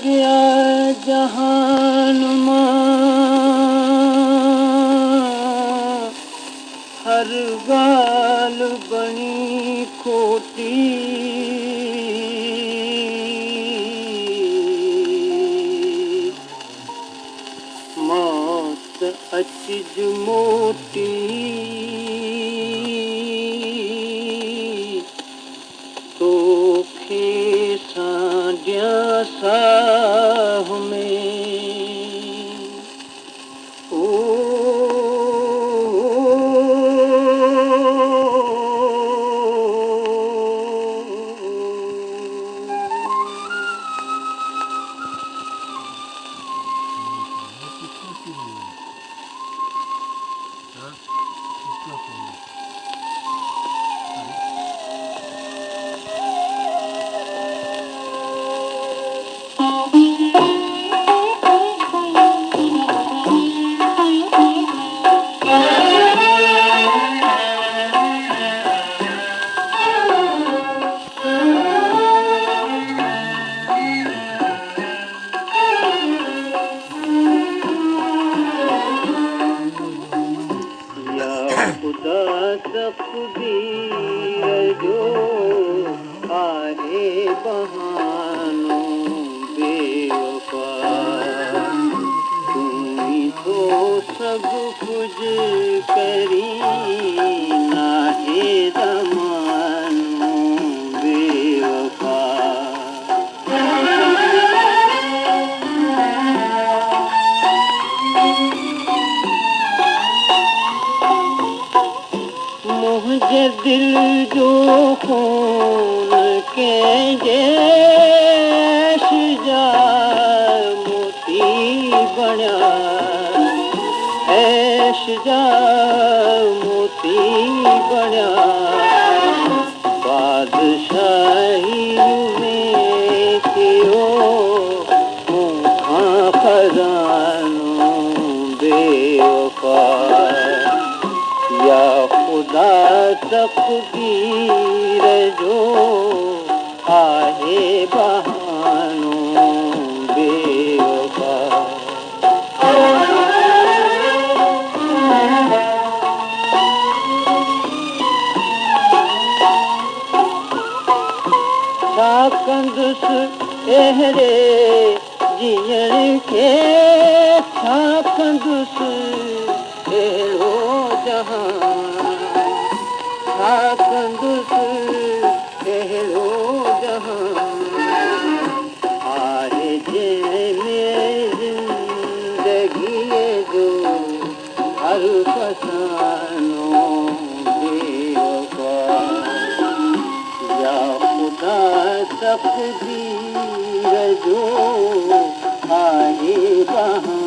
गया जहान हर गाल बनी खोटी मौत अचिज मोटी तोखे साॼा साह में खुदा तक़दीर जो आहे बहानो बेवफा तूं ही तो सभु कुझु करी नाहे ज़मानो बेवफा मुंहिंजे दिल जो खून कंहिंजे ऐश जा मोती बणिया ऐश जा मोती बणिया बादशाही में कयो मूंखां खज़ानो बेवफा या खुदा तक़दीर जो आहे बहानो बेवफा छा कंदुसि अहिड़े जीअण खे छा कंदुसि अहिड़ो जहान छा कंदुसि अहिड़ो जहान आहे जंहिंमें ज़िंदगीअ जो हर फसानो बेवफा या खुदा तक़दीर जो आहे बहानो